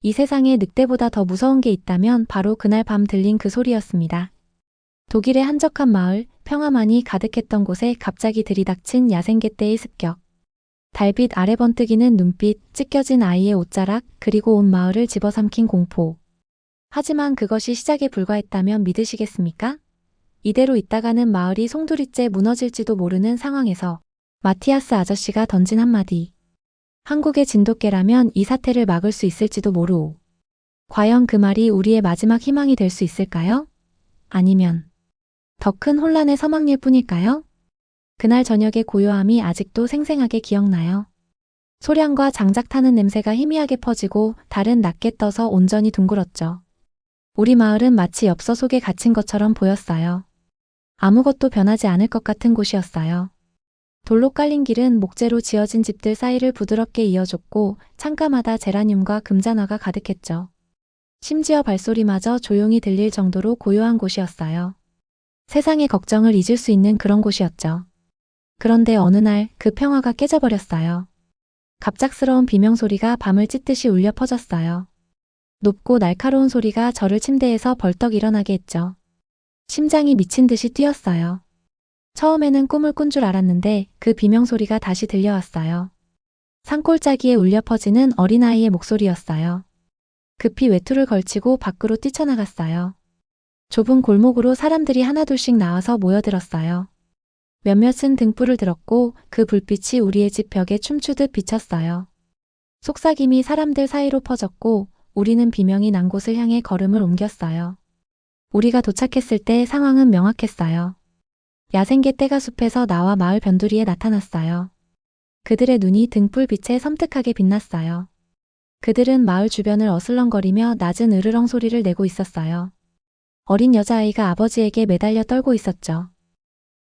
이 세상에 늑대보다 더 무서운 게 있다면 바로 그날 밤 들린 그 소리였습니다. 독일의 한적한 마을, 평화만이 가득했던 곳에 갑자기 들이닥친 야생개떼의 습격. 달빛 아래 번뜩이는 눈빛, 찢겨진 아이의 옷자락, 그리고 온 마을을 집어삼킨 공포. 하지만 그것이 시작에 불과했다면 믿으시겠습니까? 이대로 있다가는 마을이 송두리째 무너질지도 모르는 상황에서 마티아스 아저씨가 던진 한마디. 한국의 진돗개라면 이 사태를 막을 수 있을지도 모르오. 과연 그 말이 우리의 마지막 희망이 될 수 있을까요? 아니면 더 큰 혼란의 서막일 뿐일까요? 그날 저녁의 고요함이 아직도 생생하게 기억나요. 소량과 장작 타는 냄새가 희미하게 퍼지고 달은 낮게 떠서 온전히 둥글었죠. 우리 마을은 마치 엽서 속에 갇힌 것처럼 보였어요. 아무것도 변하지 않을 것 같은 곳이었어요. 돌로 깔린 길은 목재로 지어진 집들 사이를 부드럽게 이어줬고 창가마다 제라늄과 금잔화가 가득했죠. 심지어 발소리마저 조용히 들릴 정도로 고요한 곳이었어요. 세상의 걱정을 잊을 수 있는 그런 곳이었죠. 그런데 어느 날 그 평화가 깨져버렸어요. 갑작스러운 비명소리가 밤을 찢듯이 울려 퍼졌어요. 높고 날카로운 소리가 저를 침대에서 벌떡 일어나게 했죠. 심장이 미친 듯이 뛰었어요. 처음에는 꿈을 꾼 줄 알았는데 그 비명소리가 다시 들려왔어요. 산골짜기에 울려 퍼지는 어린아이의 목소리였어요. 급히 외투를 걸치고 밖으로 뛰쳐나갔어요. 좁은 골목으로 사람들이 하나둘씩 나와서 모여들었어요. 몇몇은 등불을 들었고 그 불빛이 우리의 집 벽에 춤추듯 비쳤어요. 속삭임이 사람들 사이로 퍼졌고 우리는 비명이 난 곳을 향해 걸음을 옮겼어요. 우리가 도착했을 때 상황은 명확했어요. 야생개떼가 숲에서 나와 마을 변두리에 나타났어요. 그들의 눈이 등불빛에 섬뜩하게 빛났어요. 그들은 마을 주변을 어슬렁거리며 낮은 으르렁 소리를 내고 있었어요. 어린 여자아이가 아버지에게 매달려 떨고 있었죠.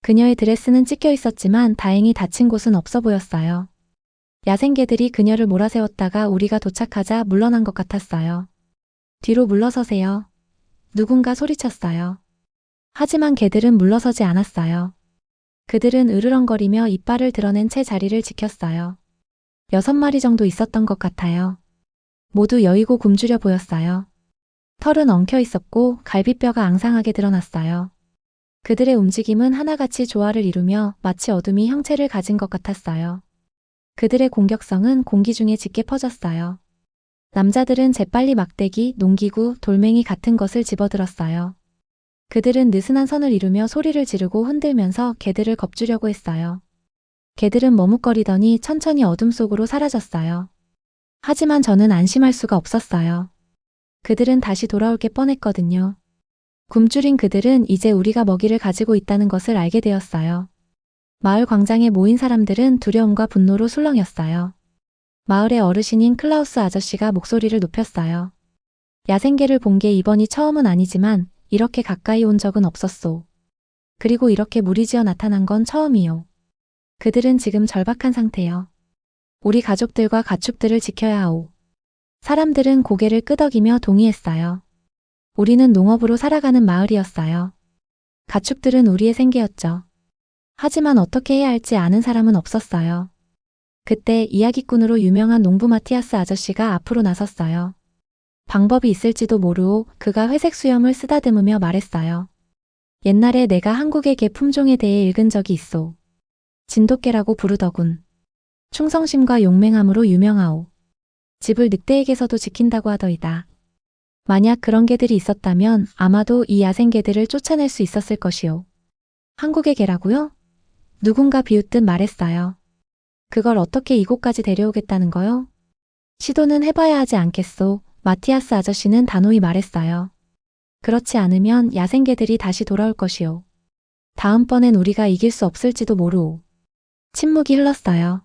그녀의 드레스는 찢겨 있었지만 다행히 다친 곳은 없어 보였어요. 야생개들이 그녀를 몰아세웠다가 우리가 도착하자 물러난 것 같았어요. 뒤로 물러서세요. 누군가 소리쳤어요. 하지만 개들은 물러서지 않았어요. 그들은 으르렁거리며 이빨을 드러낸 채 자리를 지켰어요. 6마리 정도 있었던 것 같아요. 모두 여의고 굶주려 보였어요. 털은 엉켜 있었고 갈비뼈가 앙상하게 드러났어요. 그들의 움직임은 하나같이 조화를 이루며 마치 어둠이 형체를 가진 것 같았어요. 그들의 공격성은 공기 중에 짙게 퍼졌어요. 남자들은 재빨리 막대기, 농기구, 돌멩이 같은 것을 집어들었어요. 그들은 느슨한 선을 이루며 소리를 지르고 흔들면서 개들을 겁주려고 했어요. 개들은 머뭇거리더니 천천히 어둠 속으로 사라졌어요. 하지만 저는 안심할 수가 없었어요. 그들은 다시 돌아올 게 뻔했거든요. 굶주린 그들은 이제 우리가 먹이를 가지고 있다는 것을 알게 되었어요. 마을 광장에 모인 사람들은 두려움과 분노로 술렁였어요. 마을의 어르신인 클라우스 아저씨가 목소리를 높였어요. 야생개를 본 게 이번이 처음은 아니지만 이렇게 가까이 온 적은 없었소. 그리고 이렇게 무리지어 나타난 건 처음이요. 그들은 지금 절박한 상태요. 우리 가족들과 가축들을 지켜야 하오. 사람들은 고개를 끄덕이며 동의했어요. 우리는 농업으로 살아가는 마을이었어요. 가축들은 우리의 생계였죠. 하지만 어떻게 해야 할지 아는 사람은 없었어요. 그때 이야기꾼으로 유명한 농부 마티아스 아저씨가 앞으로 나섰어요. 방법이 있을지도 모르오 그가 회색 수염을 쓰다듬으며 말했어요. 옛날에 내가 한국의 개 품종에 대해 읽은 적이 있소. 진돗개라고 부르더군. 충성심과 용맹함으로 유명하오. 집을 늑대에게서도 지킨다고 하더이다. 만약 그런 개들이 있었다면 아마도 이 야생개들을 쫓아낼 수 있었을 것이오. 한국의 개라고요? 누군가 비웃듯 말했어요. 그걸 어떻게 이곳까지 데려오겠다는 거요? 시도는 해봐야 하지 않겠소. 마티아스 아저씨는 단호히 말했어요. 그렇지 않으면 야생개들이 다시 돌아올 것이오. 다음번엔 우리가 이길 수 없을지도 모르오. 침묵이 흘렀어요.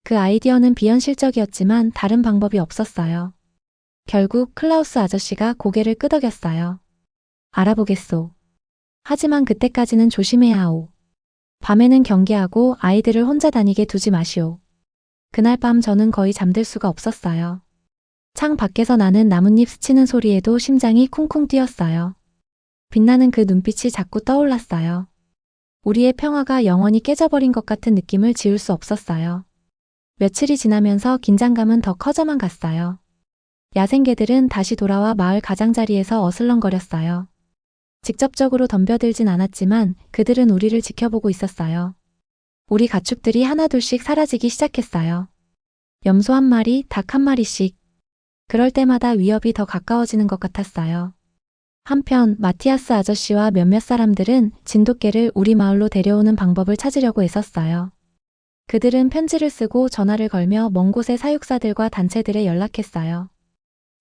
그 아이디어는 비현실적이었지만 다른 방법이 없었어요. 결국 클라우스 아저씨가 고개를 끄덕였어요. 알아보겠소. 하지만 그때까지는 조심해야 하오. 밤에는 경계하고 아이들을 혼자 다니게 두지 마시오. 그날 밤 저는 거의 잠들 수가 없었어요. 창 밖에서 나는 나뭇잎 스치는 소리에도 심장이 쿵쿵 뛰었어요. 빛나는 그 눈빛이 자꾸 떠올랐어요. 우리의 평화가 영원히 깨져버린 것 같은 느낌을 지울 수 없었어요. 며칠이 지나면서 긴장감은 더 커져만 갔어요. 야생개들은 다시 돌아와 마을 가장자리에서 어슬렁거렸어요. 직접적으로 덤벼들진 않았지만 그들은 우리를 지켜보고 있었어요. 우리 가축들이 하나둘씩 사라지기 시작했어요. 염소 한 마리, 닭 한 마리씩. 그럴 때마다 위협이 더 가까워지는 것 같았어요. 한편 마티아스 아저씨와 몇몇 사람들은 진돗개를 우리 마을로 데려오는 방법을 찾으려고 애썼어요. 그들은 편지를 쓰고 전화를 걸며 먼 곳의 사육사들과 단체들에 연락했어요.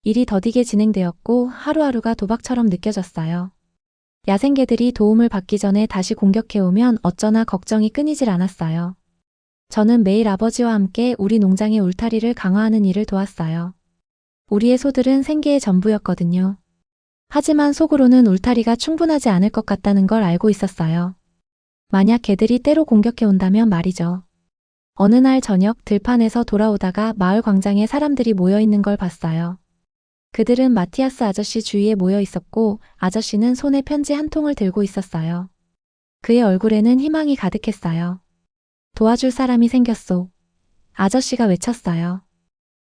일이 더디게 진행되었고 하루하루가 도박처럼 느껴졌어요. 야생개들이 도움을 받기 전에 다시 공격해오면 어쩌나 걱정이 끊이질 않았어요. 저는 매일 아버지와 함께 우리 농장의 울타리를 강화하는 일을 도왔어요. 우리의 소들은 생계의 전부였거든요. 하지만 속으로는 울타리가 충분하지 않을 것 같다는 걸 알고 있었어요. 만약 개들이 때로 공격해온다면 말이죠. 어느 날 저녁 들판에서 돌아오다가 마을 광장에 사람들이 모여있는 걸 봤어요. 그들은 마티아스 아저씨 주위에 모여 있었고 아저씨는 손에 편지 한 통을 들고 있었어요. 그의 얼굴에는 희망이 가득했어요. 도와줄 사람이 생겼소. 아저씨가 외쳤어요.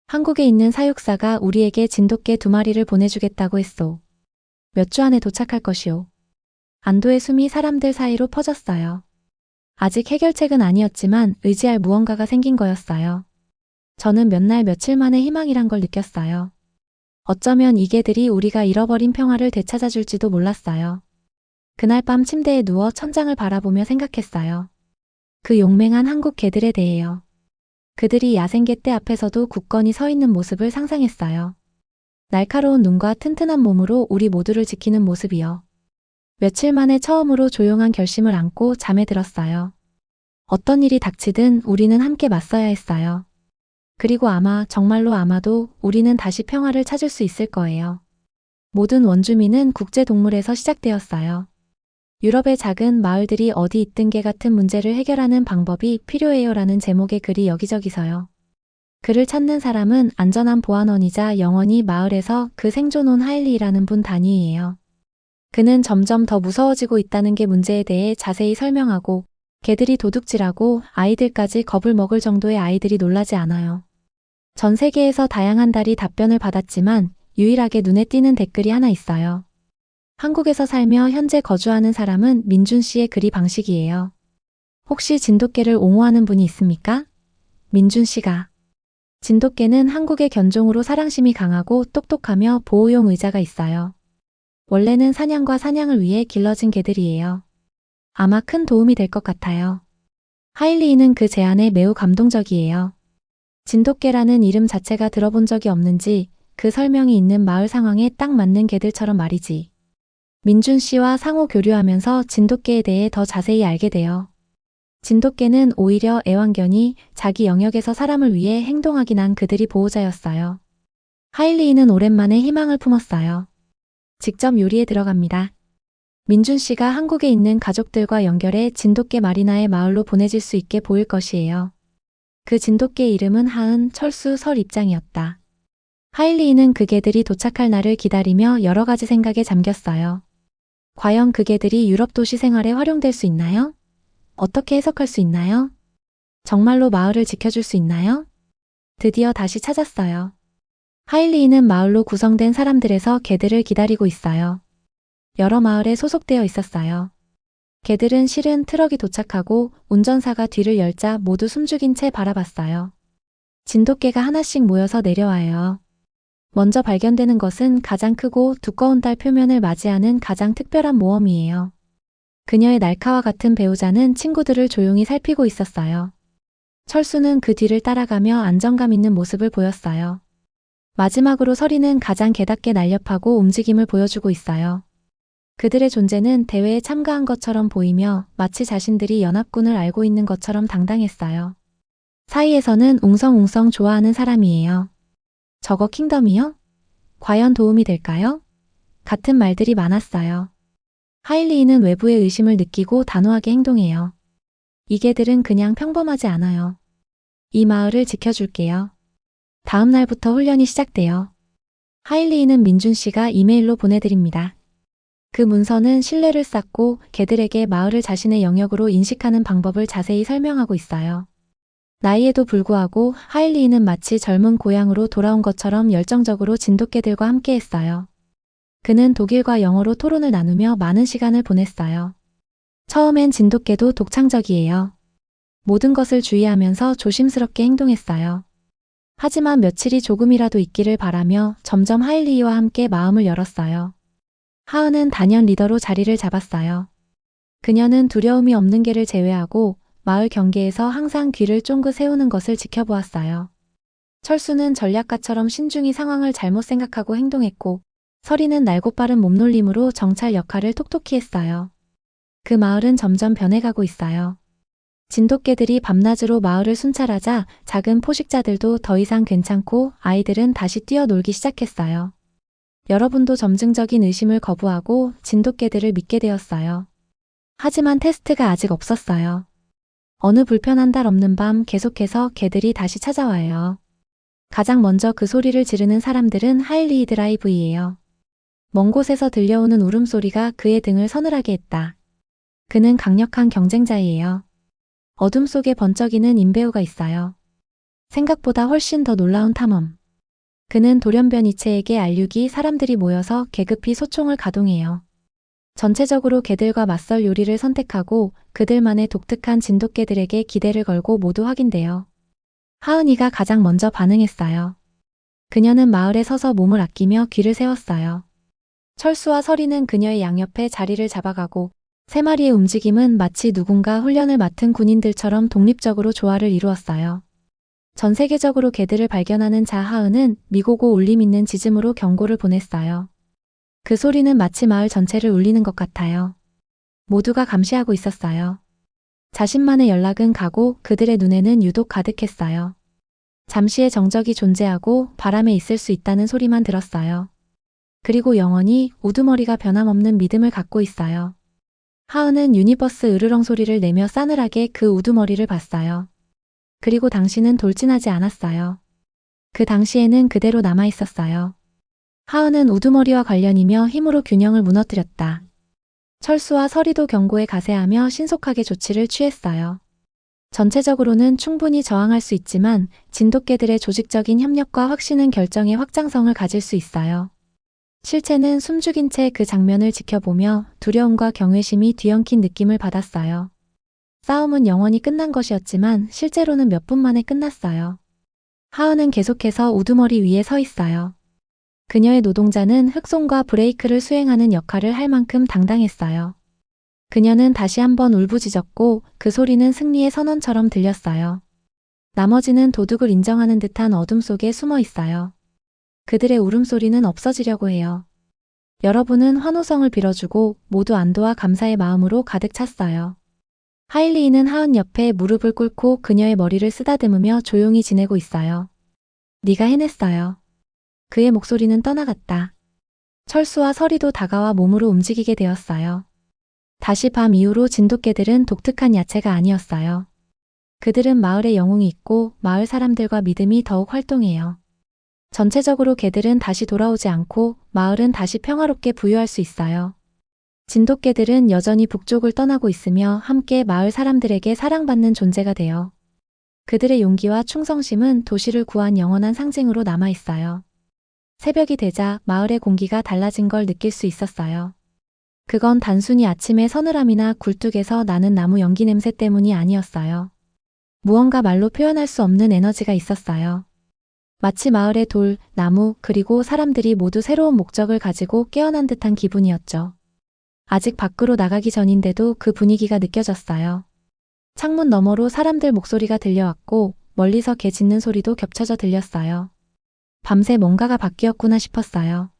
한국에 있는 사육사가 우리에게 진돗개 2마리를 보내주겠다고 했소. 몇 주 안에 도착할 것이오. 안도의 숨이 사람들 사이로 퍼졌어요. 아직 해결책은 아니었지만 의지할 무언가가 생긴 거였어요. 저는 몇 날 며칠 만에 희망이란 걸 느꼈어요. 어쩌면 이 개들이 우리가 잃어버린 평화를 되찾아줄지도 몰랐어요. 그날 밤 침대에 누워 천장을 바라보며 생각했어요. 그 용맹한 한국 개들에 대해요. 그들이 야생개 떼 앞에서도 굳건히 서 있는 모습을 상상했어요. 날카로운 눈과 튼튼한 몸으로 우리 모두를 지키는 모습이요. 며칠 만에 처음으로 조용한 결심을 안고 잠에 들었어요. 어떤 일이 닥치든 우리는 함께 맞서야 했어요. 그리고 정말로 아마도 우리는 다시 평화를 찾을 수 있을 거예요. 모든 원주민은 국제동물에서 시작되었어요. 유럽의 작은 마을들이 어디 있든 개 같은 문제를 해결하는 방법이 필요해요라는 제목의 글이 여기저기서요. 그를 찾는 사람은 안전한 보안원이자 영원히 마을에서 그 생존온 하일리라는 분 단위예요. 그는 점점 더 무서워지고 있다는 게 문제에 대해 자세히 설명하고 개들이 도둑질하고 아이들까지 겁을 먹을 정도의 아이들이 놀라지 않아요. 전 세계에서 다양한 달이 답변을 받았지만 유일하게 눈에 띄는 댓글이 하나 있어요. 한국에서 살며 현재 거주하는 사람은 민준 씨의 글이 방식이에요. 혹시 진돗개를 옹호하는 분이 있습니까? 민준 씨가. 진돗개는 한국의 견종으로 사랑심이 강하고 똑똑하며 보호용 의자가 있어요. 원래는 사냥과 사냥을 위해 길러진 개들이에요. 아마 큰 도움이 될 것 같아요. 하일리는 그 제안에 매우 감동적이에요. 진돗개라는 이름 자체가 들어본 적이 없는지 그 설명이 있는 마을 상황에 딱 맞는 개들처럼 말이지. 민준 씨와 상호 교류하면서 진돗개에 대해 더 자세히 알게 돼요. 진돗개는 오히려 애완견이 자기 영역에서 사람을 위해 행동하긴 한 그들이 보호자였어요. 하일리는 오랜만에 희망을 품었어요. 직접 요리에 들어갑니다. 민준 씨가 한국에 있는 가족들과 연결해 진돗개 마리나의 마을로 보내질 수 있게 보일 것이에요. 그 진돗개 이름은 하은, 철수, 설 입장이었다. 하일리는 그 개들이 도착할 날을 기다리며 여러 가지 생각에 잠겼어요. 과연 그 개들이 유럽 도시 생활에 활용될 수 있나요? 어떻게 해석할 수 있나요? 정말로 마을을 지켜줄 수 있나요? 드디어 다시 찾았어요. 하일리는 마을로 구성된 사람들에서 개들을 기다리고 있어요. 여러 마을에 소속되어 있었어요. 개들은 실은 트럭이 도착하고 운전사가 뒤를 열자 모두 숨죽인 채 바라봤어요. 진돗개가 하나씩 모여서 내려와요. 먼저 발견되는 것은 가장 크고 두꺼운 달 표면을 맞이하는 가장 특별한 모험이에요. 그녀의 날카와 같은 배우자는 친구들을 조용히 살피고 있었어요. 철수는 그 뒤를 따라가며 안정감 있는 모습을 보였어요. 마지막으로 서리는 가장 개답게 날렵하고 움직임을 보여주고 있어요. 그들의 존재는 대회에 참가한 것처럼 보이며 마치 자신들이 연합군을 알고 있는 것처럼 당당했어요. 사이에서는 웅성웅성 좋아하는 사람이에요. 저거 킹덤이요? 과연 도움이 될까요? 같은 말들이 많았어요. 하일리는 외부의 의심을 느끼고 단호하게 행동해요. 이 개들은 그냥 평범하지 않아요. 이 마을을 지켜줄게요. 다음 날부터 훈련이 시작돼요. 하일리는 민준 씨가 이메일로 보내드립니다. 그 문서는 신뢰를 쌓고 개들에게 마을을 자신의 영역으로 인식하는 방법을 자세히 설명하고 있어요. 나이에도 불구하고 하일리히는 마치 젊은 고향으로 돌아온 것처럼 열정적으로 진돗개들과 함께했어요. 그는 독일과 영어로 토론을 나누며 많은 시간을 보냈어요. 처음엔 진돗개도 독창적이에요. 모든 것을 주의하면서 조심스럽게 행동했어요. 하지만 며칠이 조금이라도 있기를 바라며 점점 하일리히와 함께 마음을 열었어요. 하은은 단연 리더로 자리를 잡았어요. 그녀는 두려움이 없는 개를 제외하고 마을 경계에서 항상 귀를 쫑긋 세우는 것을 지켜보았어요. 철수는 전략가처럼 신중히 상황을 잘못 생각하고 행동했고, 서리는 날고 빠른 몸놀림으로 정찰 역할을 톡톡히 했어요. 그 마을은 점점 변해가고 있어요. 진돗개들이 밤낮으로 마을을 순찰하자 작은 포식자들도 더 이상 괜찮고 아이들은 다시 뛰어놀기 시작했어요. 여러분도 점증적인 의심을 거부하고 진돗개들을 믿게 되었어요. 하지만 테스트가 아직 없었어요. 어느 불편한 달 없는 밤 계속해서 개들이 다시 찾아와요. 가장 먼저 그 소리를 지르는 사람들은 하일리히 드라이브이에요. 먼 곳에서 들려오는 울음소리가 그의 등을 서늘하게 했다. 그는 강력한 경쟁자이에요. 어둠 속에 번쩍이는 인배우가 있어요. 생각보다 훨씬 더 놀라운 탐험. 그는 돌연변 이체에게 알류기 사람들이 모여서 계급히 소총을 가동해요. 전체적으로 개들과 맞설 요리를 선택하고 그들만의 독특한 진돗개들에게 기대를 걸고 모두 확인돼요. 하은이가 가장 먼저 반응했어요. 그녀는 마을에 서서 몸을 아끼며 귀를 세웠어요. 철수와 서리는 그녀의 양옆에 자리를 잡아가고 세 마리의 움직임은 마치 누군가 훈련을 맡은 군인들처럼 독립적으로 조화를 이루었어요. 전 세계적으로 개들을 발견하는 자하은은 미고고 울림 있는 짖음으로 경고를 보냈어요. 그 소리는 마치 마을 전체를 울리는 것 같아요. 모두가 감시하고 있었어요. 자신만의 연락은 가고 그들의 눈에는 유독 가득했어요. 잠시의 정적이 존재하고 바람에 있을 수 있다는 소리만 들었어요. 그리고 영원히 우두머리가 변함없는 믿음을 갖고 있어요. 하은은 유니버스 으르렁 소리를 내며 싸늘하게 그 우두머리를 봤어요. 그리고 당신은 돌진하지 않았어요. 그 당시에는 그대로 남아있었어요. 하은은 우두머리와 관련이며 힘으로 균형을 무너뜨렸다. 철수와 서리도 경고에 가세하며 신속하게 조치를 취했어요. 전체적으로는 충분히 저항할 수 있지만 진돗개들의 조직적인 협력과 확신은 결정의 확장성을 가질 수 있어요. 실체는 숨죽인 채 그 장면을 지켜보며 두려움과 경외심이 뒤엉킨 느낌을 받았어요. 싸움은 영원히 끝난 것이었지만 실제로는 몇 분 만에 끝났어요. 하은은 계속해서 우두머리 위에 서 있어요. 그녀의 노동자는 흑손과 브레이크를 수행하는 역할을 할 만큼 당당했어요. 그녀는 다시 한번 울부짖었고 그 소리는 승리의 선언처럼 들렸어요. 나머지는 도둑을 인정하는 듯한 어둠 속에 숨어 있어요. 그들의 울음소리는 없어지려고 해요. 여러분은 환호성을 빌어주고 모두 안도와 감사의 마음으로 가득 찼어요. 하일리히는 하은 옆에 무릎을 꿇고 그녀의 머리를 쓰다듬으며 조용히 지내고 있어요. 네가 해냈어요. 그의 목소리는 떠나갔다. 철수와 서리도 다가와 몸으로 움직이게 되었어요. 다시 밤 이후로 진돗개들은 독특한 야채가 아니었어요. 그들은 마을에 영웅이 있고 마을 사람들과 믿음이 더욱 활동해요. 전체적으로 개들은 다시 돌아오지 않고 마을은 다시 평화롭게 부유할 수 있어요. 진돗개들은 여전히 북쪽을 떠나고 있으며 함께 마을 사람들에게 사랑받는 존재가 되어 그들의 용기와 충성심은 도시를 구한 영원한 상징으로 남아있어요. 새벽이 되자 마을의 공기가 달라진 걸 느낄 수 있었어요. 그건 단순히 아침의 서늘함이나 굴뚝에서 나는 나무 연기 냄새 때문이 아니었어요. 무언가 말로 표현할 수 없는 에너지가 있었어요. 마치 마을의 돌, 나무, 그리고 사람들이 모두 새로운 목적을 가지고 깨어난 듯한 기분이었죠. 아직 밖으로 나가기 전인데도 그 분위기가 느껴졌어요. 창문 너머로 사람들 목소리가 들려왔고 멀리서 개 짖는 소리도 겹쳐져 들렸어요. 밤새 뭔가가 바뀌었구나 싶었어요.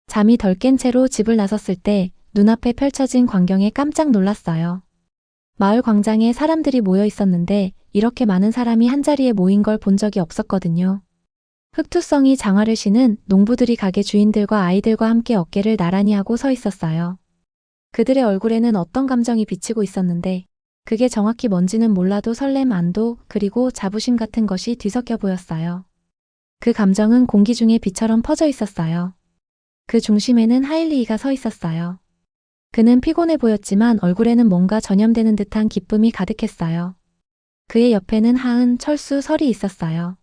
잠이 덜 깬 채로 집을 나섰을 때 눈앞에 펼쳐진 광경에 깜짝 놀랐어요. 마을 광장에 사람들이 모여 있었는데 이렇게 많은 사람이 한자리에 모인 걸 본 적이 없었거든요. 흑투성이 장화를 신은 농부들이 가게 주인들과 아이들과 함께 어깨를 나란히 하고 서 있었어요. 그들의 얼굴에는 어떤 감정이 비치고 있었는데 그게 정확히 뭔지는 몰라도 설렘, 안도, 그리고 자부심 같은 것이 뒤섞여 보였어요. 그 감정은 공기 중에 비처럼 퍼져 있었어요. 그 중심에는 하일리히가 서 있었어요. 그는 피곤해 보였지만 얼굴에는 뭔가 전염되는 듯한 기쁨이 가득했어요. 그의 옆에는 하은, 철수, 설이 있었어요.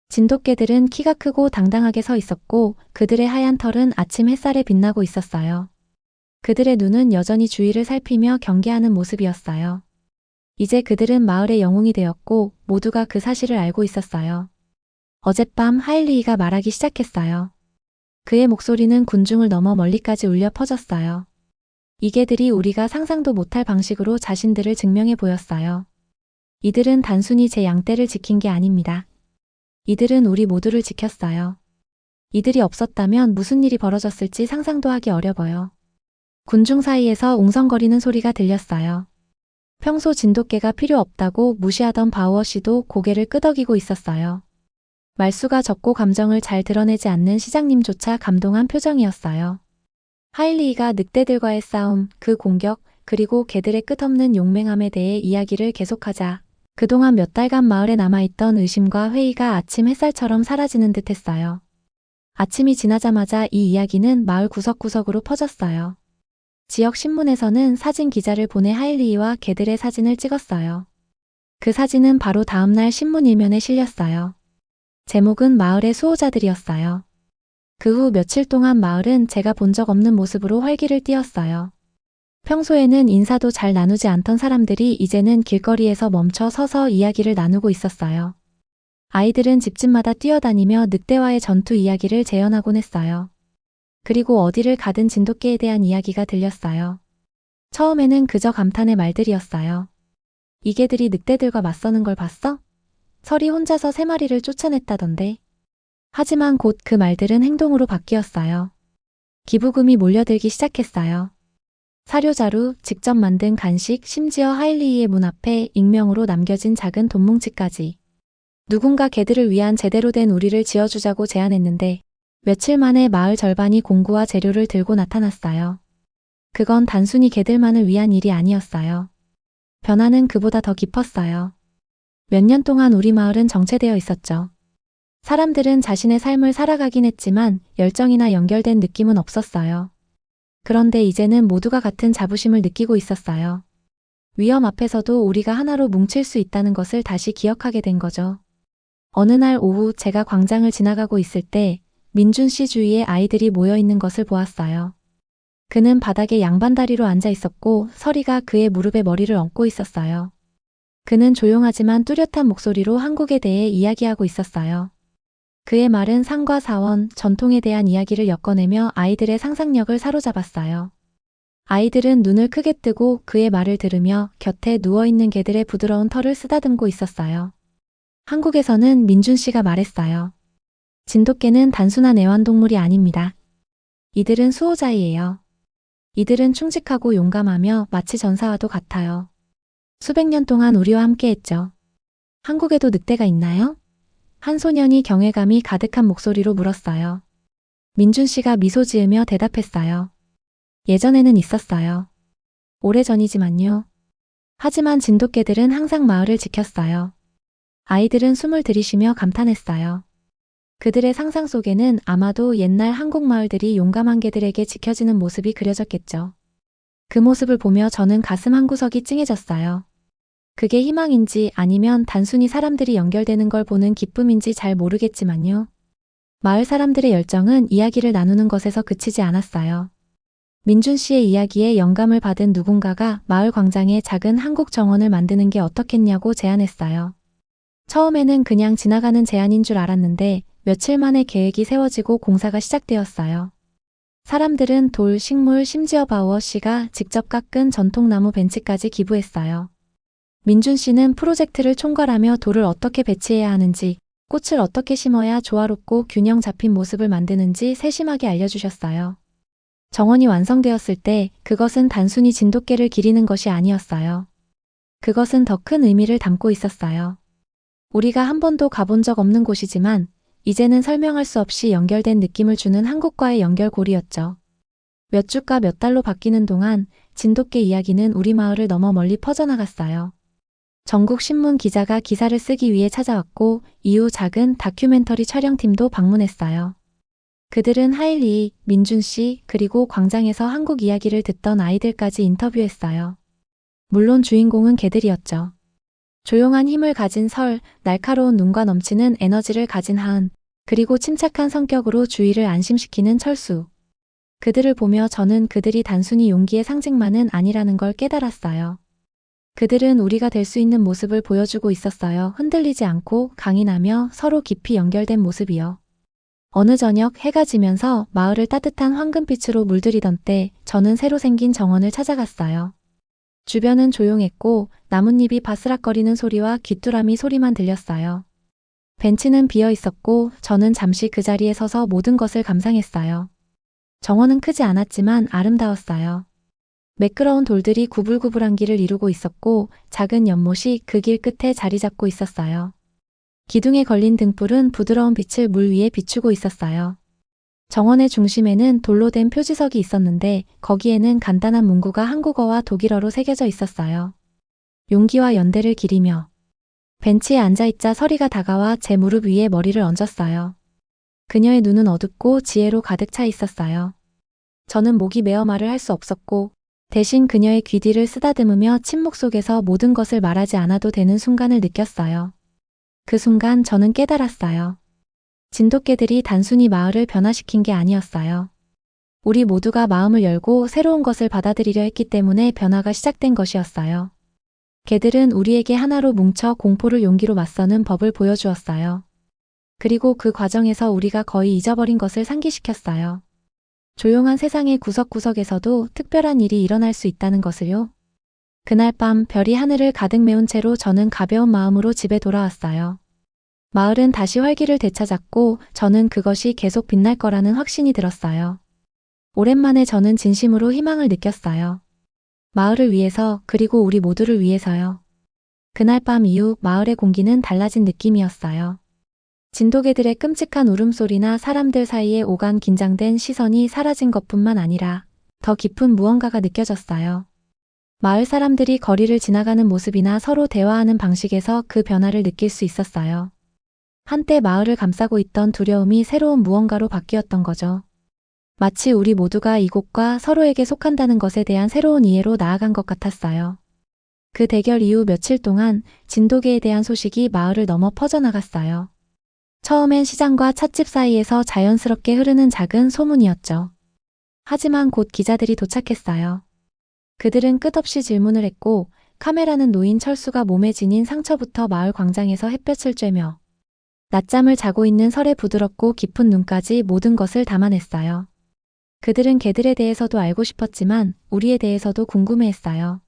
진돗개들은 키가 크고 당당하게 서 있었고 그들의 하얀 털은 아침 햇살에 빛나고 있었어요. 그들의 눈은 여전히 주위를 살피며 경계하는 모습이었어요. 이제 그들은 마을의 영웅이 되었고 모두가 그 사실을 알고 있었어요. 어젯밤 하일리히가 말하기 시작했어요. 그의 목소리는 군중을 넘어 멀리까지 울려 퍼졌어요. 이 개들이 우리가 상상도 못할 방식으로 자신들을 증명해 보였어요. 이들은 단순히 제 양떼를 지킨 게 아닙니다. 이들은 우리 모두를 지켰어요. 이들이 없었다면 무슨 일이 벌어졌을지 상상도 하기 어려워요. 군중 사이에서 웅성거리는 소리가 들렸어요. 평소 진돗개가 필요 없다고 무시하던 바우어 씨도 고개를 끄덕이고 있었어요. 말수가 적고 감정을 잘 드러내지 않는 시장님조차 감동한 표정이었어요. 하일리히가 늑대들과의 싸움, 그 공격, 그리고 개들의 끝없는 용맹함에 대해 이야기를 계속하자 그동안 몇 달간 마을에 남아있던 의심과 회의가 아침 햇살처럼 사라지는 듯 했어요. 아침이 지나자마자 이 이야기는 마을 구석구석으로 퍼졌어요. 지역 신문에서는 사진 기자를 보내 하일리히와 개들의 사진을 찍었어요. 그 사진은 바로 다음날 신문 일면에 실렸어요. 제목은 마을의 수호자들이었어요. 그 후 며칠 동안 마을은 제가 본 적 없는 모습으로 활기를 띠었어요. 평소에는 인사도 잘 나누지 않던 사람들이 이제는 길거리에서 멈춰 서서 이야기를 나누고 있었어요. 아이들은 집집마다 뛰어다니며 늑대와의 전투 이야기를 재현하곤 했어요. 그리고 어디를 가든 진돗개에 대한 이야기가 들렸어요. 처음에는 그저 감탄의 말들이었어요. 이 개들이 늑대들과 맞서는 걸 봤어? 설이 혼자서 3마리를 쫓아냈다던데. 하지만 곧 그 말들은 행동으로 바뀌었어요. 기부금이 몰려들기 시작했어요. 사료자루, 직접 만든 간식, 심지어 하일리히의 문 앞에 익명으로 남겨진 작은 돈뭉치까지. 누군가 개들을 위한 제대로 된 우리를 지어주자고 제안했는데 며칠 만에 마을 절반이 공구와 재료를 들고 나타났어요. 그건 단순히 개들만을 위한 일이 아니었어요. 변화는 그보다 더 깊었어요. 몇 년 동안 우리 마을은 정체되어 있었죠. 사람들은 자신의 삶을 살아가긴 했지만 열정이나 연결된 느낌은 없었어요. 그런데 이제는 모두가 같은 자부심을 느끼고 있었어요. 위험 앞에서도 우리가 하나로 뭉칠 수 있다는 것을 다시 기억하게 된 거죠. 어느 날 오후 제가 광장을 지나가고 있을 때 민준 씨 주위에 아이들이 모여 있는 것을 보았어요. 그는 바닥에 양반다리로 앉아 있었고 서리가 그의 무릎에 머리를 얹고 있었어요. 그는 조용하지만 뚜렷한 목소리로 한국에 대해 이야기하고 있었어요. 그의 말은 상과 사원, 전통에 대한 이야기를 엮어내며 아이들의 상상력을 사로잡았어요. 아이들은 눈을 크게 뜨고 그의 말을 들으며 곁에 누워있는 개들의 부드러운 털을 쓰다듬고 있었어요. 한국에서는 민준 씨가 말했어요. 진돗개는 단순한 애완동물이 아닙니다. 이들은 수호자이에요. 이들은 충직하고 용감하며 마치 전사와도 같아요. 수백 년 동안 우리와 함께했죠. 한국에도 늑대가 있나요? 한 소년이 경외감이 가득한 목소리로 물었어요. 민준 씨가 미소 지으며 대답했어요. 예전에는 있었어요. 오래전이지만요. 하지만 진돗개들은 항상 마을을 지켰어요. 아이들은 숨을 들이쉬며 감탄했어요. 그들의 상상 속에는 아마도 옛날 한국 마을들이 용감한 개들에게 지켜지는 모습이 그려졌겠죠. 그 모습을 보며 저는 가슴 한구석이 찡해졌어요. 그게 희망인지 아니면 단순히 사람들이 연결되는 걸 보는 기쁨인지 잘 모르겠지만요. 마을 사람들의 열정은 이야기를 나누는 것에서 그치지 않았어요. 민준 씨의 이야기에 영감을 받은 누군가가 마을 광장에 작은 한국 정원을 만드는 게 어떻겠냐고 제안했어요. 처음에는 그냥 지나가는 제안인 줄 알았는데 며칠 만에 계획이 세워지고 공사가 시작되었어요. 사람들은 돌, 식물, 심지어 바우어 씨가 직접 깎은 전통나무 벤치까지 기부했어요. 민준 씨는 프로젝트를 총괄하며 돌을 어떻게 배치해야 하는지, 꽃을 어떻게 심어야 조화롭고 균형 잡힌 모습을 만드는지 세심하게 알려주셨어요. 정원이 완성되었을 때 그것은 단순히 진돗개를 기리는 것이 아니었어요. 그것은 더 큰 의미를 담고 있었어요. 우리가 한 번도 가본 적 없는 곳이지만 이제는 설명할 수 없이 연결된 느낌을 주는 한국과의 연결고리였죠. 몇 주가 몇 달로 바뀌는 동안 진돗개 이야기는 우리 마을을 넘어 멀리 퍼져나갔어요. 전국 신문 기자가 기사를 쓰기 위해 찾아왔고 이후 작은 다큐멘터리 촬영팀도 방문했어요. 그들은 하일리히, 민준 씨, 그리고 광장에서 한국 이야기를 듣던 아이들까지 인터뷰했어요. 물론 주인공은 개들이었죠. 조용한 힘을 가진 설, 날카로운 눈과 넘치는 에너지를 가진 하은, 그리고 침착한 성격으로 주위를 안심시키는 철수. 그들을 보며 저는 그들이 단순히 용기의 상징만은 아니라는 걸 깨달았어요. 그들은 우리가 될 수 있는 모습을 보여주고 있었어요. 흔들리지 않고 강인하며 서로 깊이 연결된 모습이요. 어느 저녁 해가 지면서 마을을 따뜻한 황금빛으로 물들이던 때 저는 새로 생긴 정원을 찾아갔어요. 주변은 조용했고 나뭇잎이 바스락거리는 소리와 귀뚜라미 소리만 들렸어요. 벤치는 비어 있었고 저는 잠시 그 자리에 서서 모든 것을 감상했어요. 정원은 크지 않았지만 아름다웠어요. 매끄러운 돌들이 구불구불한 길을 이루고 있었고 작은 연못이 그 길 끝에 자리 잡고 있었어요. 기둥에 걸린 등불은 부드러운 빛을 물 위에 비추고 있었어요. 정원의 중심에는 돌로 된 표지석이 있었는데 거기에는 간단한 문구가 한국어와 독일어로 새겨져 있었어요. 용기와 연대를 기리며. 벤치에 앉아있자 서리가 다가와 제 무릎 위에 머리를 얹었어요. 그녀의 눈은 어둡고 지혜로 가득 차 있었어요. 저는 목이 메어 말을 할 수 없었고 대신 그녀의 귀 뒤를 쓰다듬으며 침묵 속에서 모든 것을 말하지 않아도 되는 순간을 느꼈어요. 그 순간 저는 깨달았어요. 진돗개들이 단순히 마을을 변화시킨 게 아니었어요. 우리 모두가 마음을 열고 새로운 것을 받아들이려 했기 때문에 변화가 시작된 것이었어요. 개들은 우리에게 하나로 뭉쳐 공포를 용기로 맞서는 법을 보여주었어요. 그리고 그 과정에서 우리가 거의 잊어버린 것을 상기시켰어요. 조용한 세상의 구석구석에서도 특별한 일이 일어날 수 있다는 것을요. 그날 밤 별이 하늘을 가득 메운 채로 저는 가벼운 마음으로 집에 돌아왔어요. 마을은 다시 활기를 되찾았고 저는 그것이 계속 빛날 거라는 확신이 들었어요. 오랜만에 저는 진심으로 희망을 느꼈어요. 마을을 위해서 그리고 우리 모두를 위해서요. 그날 밤 이후 마을의 공기는 달라진 느낌이었어요. 진돗개들의 끔찍한 울음소리나 사람들 사이에 오간 긴장된 시선이 사라진 것뿐만 아니라 더 깊은 무언가가 느껴졌어요. 마을 사람들이 거리를 지나가는 모습이나 서로 대화하는 방식에서 그 변화를 느낄 수 있었어요. 한때 마을을 감싸고 있던 두려움이 새로운 무언가로 바뀌었던 거죠. 마치 우리 모두가 이곳과 서로에게 속한다는 것에 대한 새로운 이해로 나아간 것 같았어요. 그 대결 이후 며칠 동안 진돗개에 대한 소식이 마을을 넘어 퍼져나갔어요. 처음엔 시장과 찻집 사이에서 자연스럽게 흐르는 작은 소문이었죠. 하지만 곧 기자들이 도착했어요. 그들은 끝없이 질문을 했고 카메라는 놓인 철수가 몸에 지닌 상처부터 마을 광장에서 햇볕을 쬐며 낮잠을 자고 있는 설의 부드럽고 깊은 눈까지 모든 것을 담아냈어요. 그들은 개들에 대해서도 알고 싶었지만 우리에 대해서도 궁금해했어요.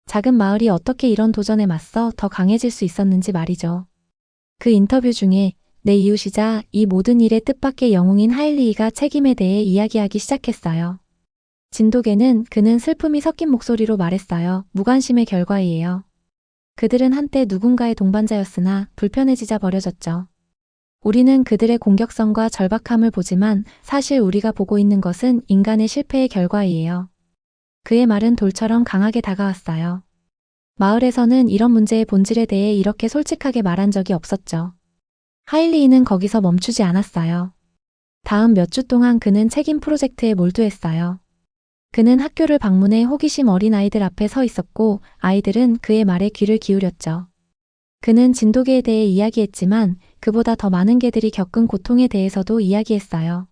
작은 마을이 어떻게 이런 도전에 맞서 더 강해질 수 있었는지 말이죠. 그 인터뷰 중에 내 이웃이자 이 모든 일의 뜻밖의 영웅인 하일리히가 책임에 대해 이야기하기 시작했어요. 진돗개는 그는 슬픔이 섞인 목소리로 말했어요. 무관심의 결과이에요. 그들은 한때 누군가의 동반자였으나 불편해지자 버려졌죠. 우리는 그들의 공격성과 절박함을 보지만 사실 우리가 보고 있는 것은 인간의 실패의 결과이에요. 그의 말은 돌처럼 강하게 다가왔어요. 마을에서는 이런 문제의 본질에 대해 이렇게 솔직하게 말한 적이 없었죠. 하일리히는 거기서 멈추지 않았어요. 다음 몇 주 동안 그는 책임 프로젝트에 몰두했어요. 그는 학교를 방문해 호기심 어린 아이들 앞에 서 있었고 아이들은 그의 말에 귀를 기울였죠. 그는 진돗개에 대해 이야기했지만 그보다 더 많은 개들이 겪은 고통에 대해서도 이야기했어요.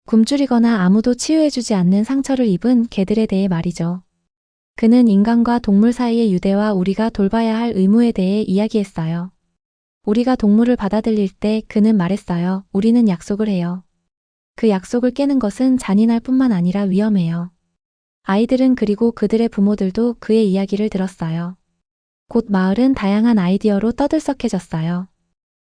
굶주리거나 아무도 치유해주지 않는 상처를 입은 개들에 대해 말이죠. 그는 인간과 동물 사이의 유대와 우리가 돌봐야 할 의무에 대해 이야기했어요. 우리가 동물을 받아들일 때 그는 말했어요. 우리는 약속을 해요. 그 약속을 깨는 것은 잔인할 뿐만 아니라 위험해요. 아이들은 그리고 그들의 부모들도 그의 이야기를 들었어요. 곧 마을은 다양한 아이디어로 떠들썩해졌어요.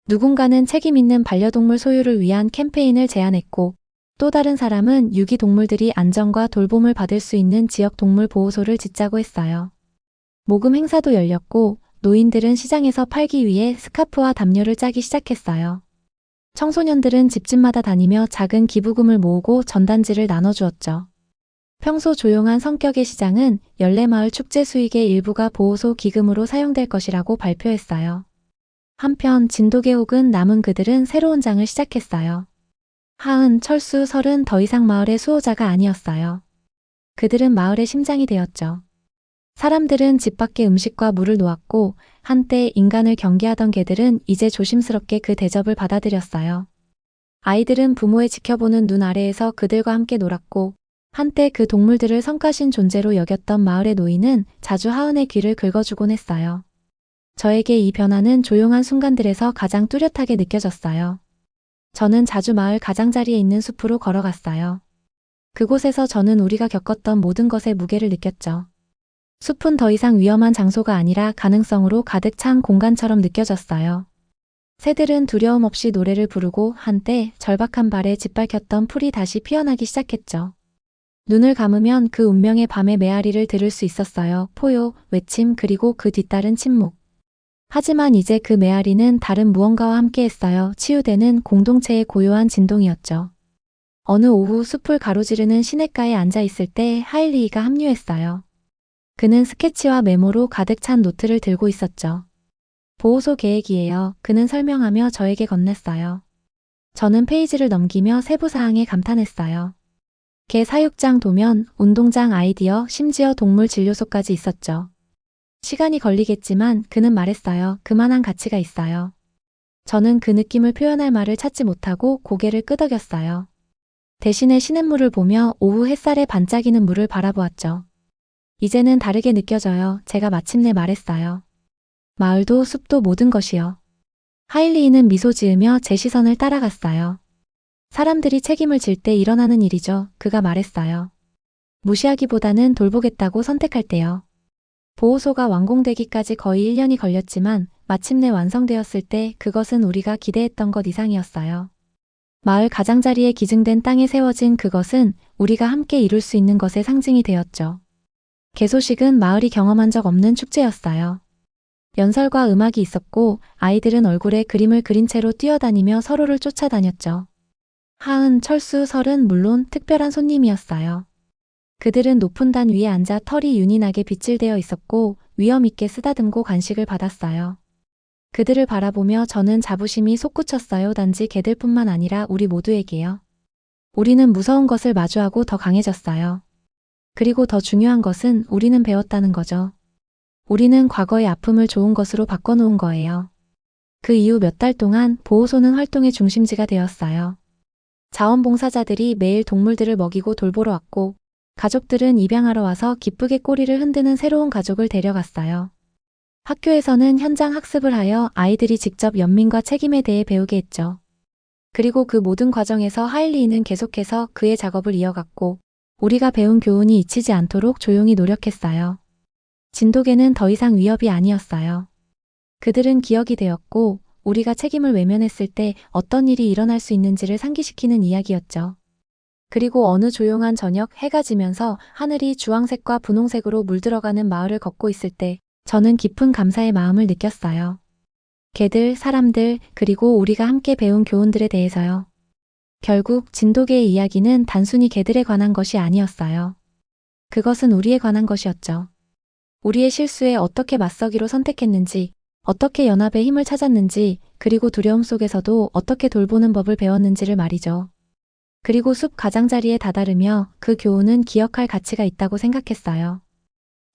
누군가는 책임 있는 반려동물 소유를 위한 캠페인을 제안했고 또 다른 사람은 유기동물들이 안전과 돌봄을 받을 수 있는 지역 동물 보호소를 짓자고 했어요. 모금 행사도 열렸고 노인들은 시장에서 팔기 위해 스카프와 담요를 짜기 시작했어요. 청소년들은 집집마다 다니며 작은 기부금을 모으고 전단지를 나눠주었죠. 평소 조용한 성격의 시장은 연례마을 축제 수익의 일부가 보호소 기금으로 사용될 것이라고 발표했어요. 한편 진돗개 혹은 남은 그들은 새로운 장을 시작했어요. 하은, 철수, 설은 더 이상 마을의 수호자가 아니었어요. 그들은 마을의 심장이 되었죠. 사람들은 집 밖에 음식과 물을 놓았고 한때 인간을 경계하던 개들은 이제 조심스럽게 그 대접을 받아들였어요. 아이들은 부모의 지켜보는 눈 아래에서 그들과 함께 놀았고 한때 그 동물들을 성가신 존재로 여겼던 마을의 노인은 자주 하은의 귀를 긁어주곤 했어요. 저에게 이 변화는 조용한 순간들에서 가장 뚜렷하게 느껴졌어요. 저는 자주 마을 가장자리에 있는 숲으로 걸어갔어요. 그곳에서 저는 우리가 겪었던 모든 것의 무게를 느꼈죠. 숲은 더 이상 위험한 장소가 아니라 가능성으로 가득 찬 공간처럼 느껴졌어요. 새들은 두려움 없이 노래를 부르고 한때 절박한 발에 짓밟혔던 풀이 다시 피어나기 시작했죠. 눈을 감으면 그 운명의 밤의 메아리를 들을 수 있었어요. 포효, 외침 그리고 그 뒤따른 침묵. 하지만 이제 그 메아리는 다른 무언가와 함께했어요. 치유되는 공동체의 고요한 진동이었죠. 어느 오후 숲을 가로지르는 시냇가에 앉아 있을 때 하일리히가 합류했어요. 그는 스케치와 메모로 가득 찬 노트를 들고 있었죠. 보호소 계획이에요. 그는 설명하며 저에게 건넸어요. 저는 페이지를 넘기며 세부 사항에 감탄했어요. 개 사육장 도면, 운동장 아이디어, 심지어 동물 진료소까지 있었죠. 시간이 걸리겠지만 그는 말했어요. 그만한 가치가 있어요. 저는 그 느낌을 표현할 말을 찾지 못하고 고개를 끄덕였어요. 대신에 시냇물을 보며 오후 햇살에 반짝이는 물을 바라보았죠. 이제는 다르게 느껴져요. 제가 마침내 말했어요. 마을도 숲도 모든 것이요. 하일리히는 미소 지으며 제 시선을 따라갔어요. 사람들이 책임을 질 때 일어나는 일이죠. 그가 말했어요. 무시하기보다는 돌보겠다고 선택할 때요. 보호소가 완공되기까지 거의 1년이 걸렸지만 마침내 완성되었을 때 그것은 우리가 기대했던 것 이상이었어요. 마을 가장자리에 기증된 땅에 세워진 그것은 우리가 함께 이룰 수 있는 것의 상징이 되었죠. 개소식은 마을이 경험한 적 없는 축제였어요. 연설과 음악이 있었고 아이들은 얼굴에 그림을 그린 채로 뛰어다니며 서로를 쫓아다녔죠. 하은, 철수, 설은 물론 특별한 손님이었어요. 그들은 높은 단 위에 앉아 털이 윤희나게 빗질되어 있었고 위엄 있게 쓰다듬고 간식을 받았어요. 그들을 바라보며 저는 자부심이 솟구쳤어요. 단지 개들뿐만 아니라 우리 모두에게요. 우리는 무서운 것을 마주하고 더 강해졌어요. 그리고 더 중요한 것은 우리는 배웠다는 거죠. 우리는 과거의 아픔을 좋은 것으로 바꿔놓은 거예요. 그 이후 몇 달 동안 보호소는 활동의 중심지가 되었어요. 자원봉사자들이 매일 동물들을 먹이고 돌보러 왔고 가족들은 입양하러 와서 기쁘게 꼬리를 흔드는 새로운 가족을 데려갔어요. 학교에서는 현장 학습을 하여 아이들이 직접 연민과 책임에 대해 배우게 했죠. 그리고 그 모든 과정에서 하일리히는 계속해서 그의 작업을 이어갔고 우리가 배운 교훈이 잊히지 않도록 조용히 노력했어요. 진돗개는 더 이상 위협이 아니었어요. 그들은 기억이 되었고 우리가 책임을 외면했을 때 어떤 일이 일어날 수 있는지를 상기시키는 이야기였죠. 그리고 어느 조용한 저녁 해가 지면서 하늘이 주황색과 분홍색으로 물들어가는 마을을 걷고 있을 때 저는 깊은 감사의 마음을 느꼈어요. 개들, 사람들, 그리고 우리가 함께 배운 교훈들에 대해서요. 결국 진돗개의 이야기는 단순히 개들에 관한 것이 아니었어요. 그것은 우리에 관한 것이었죠. 우리의 실수에 어떻게 맞서기로 선택했는지, 어떻게 연합의 힘을 찾았는지, 그리고 두려움 속에서도 어떻게 돌보는 법을 배웠는지를 말이죠. 그리고 숲 가장자리에 다다르며 그 교훈은 기억할 가치가 있다고 생각했어요.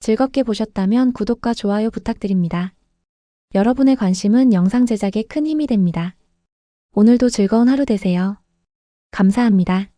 즐겁게 보셨다면 구독과 좋아요 부탁드립니다. 여러분의 관심은 영상 제작에 큰 힘이 됩니다. 오늘도 즐거운 하루 되세요. 감사합니다.